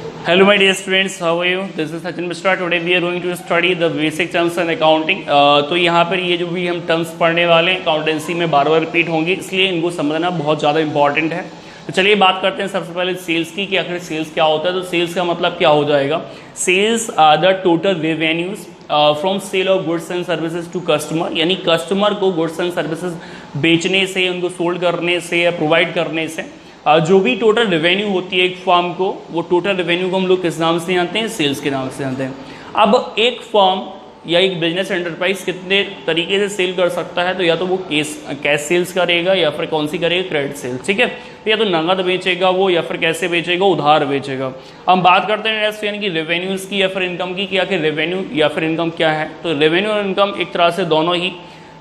Hello my dear students, how are you? This is Sachin Mishra. Today we are going to study the basic terms in accounting. तो यहाँ पर ये जो भी हम terms पढ़ने वाले हैं अकाउंटेंसी में बार बार रिपीट होंगी, इसलिए इनको समझना बहुत ज़्यादा इंपॉर्टेंट है। तो चलिए बात करते हैं सबसे पहले सेल्स की कि आखिर सेल्स क्या होता है। तो सेल्स का मतलब क्या हो जाएगा? Sales are the total revenues from sale of goods and services to customer, यानी कस्टमर को गुड्स एंड सर्विसेज बेचने से, उनको सोल्ड करने से या प्रोवाइड करने से जो भी टोटल रेवेन्यू होती है एक फर्म को, वो टोटल रेवेन्यू को हम लोग किस नाम से जानते हैं? सेल्स के नाम से जानते हैं। अब एक फर्म या एक बिजनेस एंटरप्राइज कितने तरीके से सेल कर सकता है? तो या तो वो कैश सेल्स करेगा या फिर कौन सी करेगा? क्रेडिट सेल्स, ठीक है। तो या तो नगद बेचेगा वो, या फिर कैसे बेचेगा? उधार बेचेगा। हम बात करते हैं नेक्स्ट यानी कि रेवेन्यूज़ की या फिर इनकम की, कि आखिर रेवेन्यू या फिर इनकम क्या है। तो रेवेन्यू और इनकम एक तरह से दोनों ही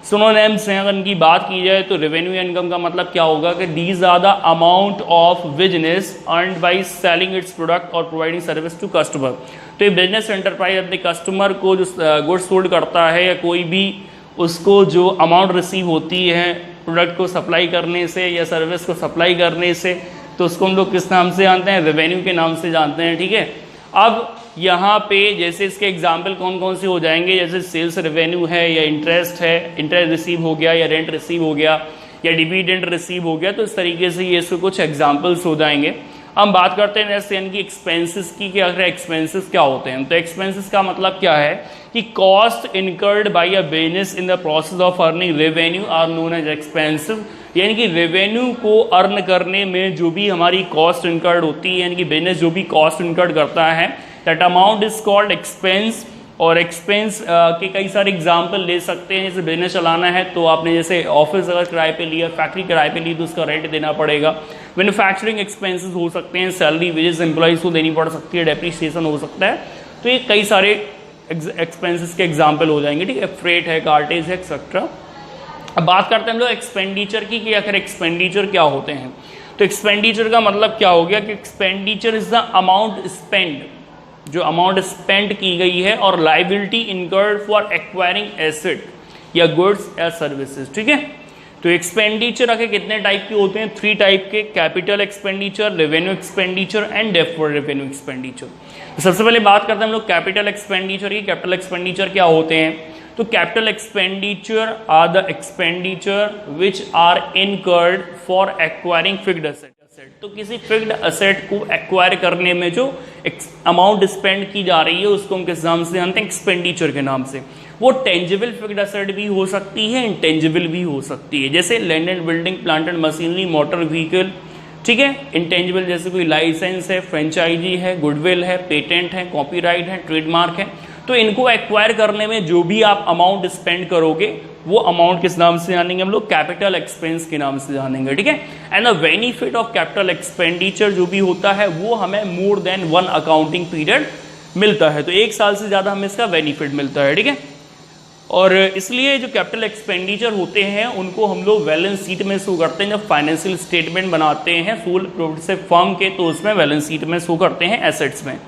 सिनोनिम्स हैं। अगर इनकी बात की जाए तो रेवेन्यू या इनकम का मतलब क्या होगा कि these are the amount of business earned by selling its product और प्रोवाइडिंग सर्विस टू कस्टमर। तो ये बिजनेस एंटरप्राइज अपने कस्टमर को जो गुड्स सोल्ड करता है या कोई भी उसको जो अमाउंट रिसीव होती है प्रोडक्ट को सप्लाई करने से या सर्विस को सप्लाई करने से, तो उसको हम लोग किस नाम से जानते हैं? रेवेन्यू के नाम से जानते हैं, ठीक है। अब यहाँ पे जैसे इसके एग्जाम्पल कौन कौन से हो जाएंगे, जैसे सेल्स रेवेन्यू है या इंटरेस्ट है, इंटरेस्ट रिसीव हो गया या रेंट रिसीव हो गया या डिविडेंड रिसीव हो गया, तो इस तरीके से ये इसके कुछ एग्जाम्पल्स हो जाएंगे। हम बात करते हैं नेक्स्ट यानी कि एक्सपेंसेस की, कि आखिर एक्सपेंसेस क्या होते हैं। तो एक्सपेंसेस का मतलब क्या है कि cost incurred by a business in the process of earning revenue are known as expensive, यानी कि रेवेन्यू को अर्न करने में जो भी हमारी कॉस्ट इनकर्ड होती है, यानी कि बिजनेस जो भी कॉस्ट इनकर्ड करता है, that amount is called expense. और एक्सपेंस के कई सारे एग्जाम्पल ले सकते हैं। जैसे बिजनेस चलाना है तो आपने जैसे ऑफिस अगर किराए पे लिया, फैक्ट्री किराए पे ली तो उसका रेंट देना पड़ेगा। मैन्युफैक्चरिंग एक्सपेंसेस हो सकते हैं, सैलरी वेजेस एम्प्लॉइज को देनी पड़ सकती है, डेप्रिसिएशन हो सकता है। तो ये कई सारे एक्सपेंसेस के एग्जाम्पल हो जाएंगे, ठीक है। फ्रेट है, कार्टेज है, एक्सेट्रा। अब बात करते हैं हम लोग एक्सपेंडिचर की, कि आखिर एक्सपेंडिचर क्या होते हैं। तो एक्सपेंडिचर का मतलब क्या हो गया कि expenditure is the amount spend, जो अमाउंट स्पेंड की गई है, और liability incurred for acquiring asset या गुड्स या सर्विसेज, ठीक है। तो एक्सपेंडिचर आके कितने टाइप के होते हैं? 3 टाइप के, capital expenditure, revenue expenditure and deferred revenue expenditure. तो सबसे पहले बात करते हैं हम लोग कैपिटल एक्सपेंडिचर की। कैपिटल एक्सपेंडिचर क्या होते हैं? तो capital expenditure are the expenditure which are incurred for acquiring fixed asset. तो किसी फिक्स्ड एसेट को एक्वायर करने में जो अमाउंट स्पेंड की जा रही है उसको हम किस नाम से जानते हैं? एक्सपेंडिचर के नाम से। वो टेंजिबल फिक्स्ड एसेट भी हो सकती है, इंटेंजिबल भी हो सकती है, जैसे land and building, plant and machinery, motor vehicle, ठीक है। इंटेंजिबल जैसे कोई लाइसेंस है, फ्रेंचाइजी है, गुडविल है, पेटेंट है, कॉपीराइट है, ट्रेडमार्क है। तो इनको एक्वायर करने में जो भी आप अमाउंट स्पेंड करोगे वो अमाउंट किस नाम से जानेंगे हम लोग? कैपिटल एक्सपेंस के नाम से जानेंगे, ठीक है। And the benefit of capital expenditure जो भी होता है वो हमें मोर देन 1 अकाउंटिंग पीरियड मिलता है। तो 1 साल से ज़्यादा हमें इसका बेनिफिट मिलता है, ठीक है। और इसलिए जो कैपिटल एक्सपेंडिचर होते हैं उनको हम लोग बैलेंस शीट में शो करते हैं। जब फाइनेंशियल स्टेटमेंट बनाते हैं सोल प्रोफिट फर्म के, तो उसमें बैलेंस शीट में शो करते हैं एसेट्स में।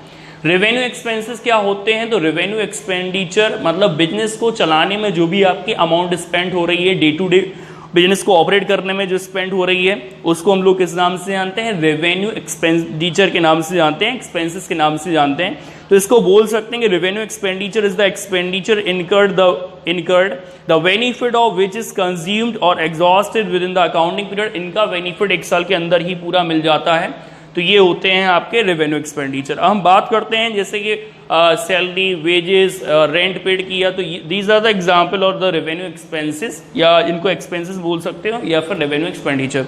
रेवेन्यू एक्सपेंसेस क्या होते हैं? तो रेवेन्यू एक्सपेंडिचर मतलब बिजनेस को चलाने में जो भी आपकी अमाउंट स्पेंड हो रही है, डे टू डे बिजनेस को ऑपरेट करने में जो स्पेंड हो रही है, उसको हम लोग किस नाम से जानते हैं? रेवेन्यू एक्सपेंडिचर के नाम से जानते हैं, एक्सपेंसेस के नाम से जानते हैं। तो इसको बोल सकते हैं कि revenue expenditure is the expenditure incurred the benefit of which is consumed और exhausted within the accounting period. इनका बेनिफिट 1 साल के अंदर ही पूरा मिल जाता है। तो ये होते हैं आपके रेवेन्यू एक्सपेंडिचर। हम बात करते हैं जैसे कि सैलरी, वेजेस, रेंट पेड किया, तो these are the example of the revenue expenses, या इनको एक्सपेंसेस बोल सकते हो या फिर रेवेन्यू एक्सपेंडिचर।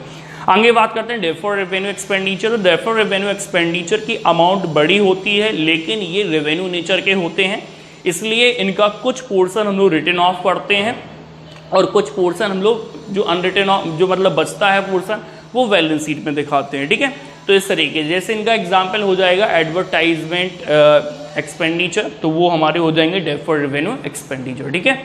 आगे बात करते हैं डेफर्ड रेवेन्यू एक्सपेंडिचर। तो डेफर्ड रेवेन्यू एक्सपेंडिचर की अमाउंट बड़ी होती है, लेकिन ये रेवेन्यू नेचर के होते हैं, इसलिए इनका कुछ पोर्शन हम लोग रिटर्न ऑफ करते हैं और कुछ पोर्शन हम लोग जो अनरिटर्न ऑफ, जो मतलब बचता है पोर्शन, वो बैलेंस शीट में दिखाते हैं, ठीक है। तो इस तरीके जैसे इनका एग्जाम्पल हो जाएगा एडवर्टाइजमेंट एक्सपेंडिचर, तो वो हमारे हो जाएंगे डेफर्ड रेवेन्यू एक्सपेंडिचर, ठीक है।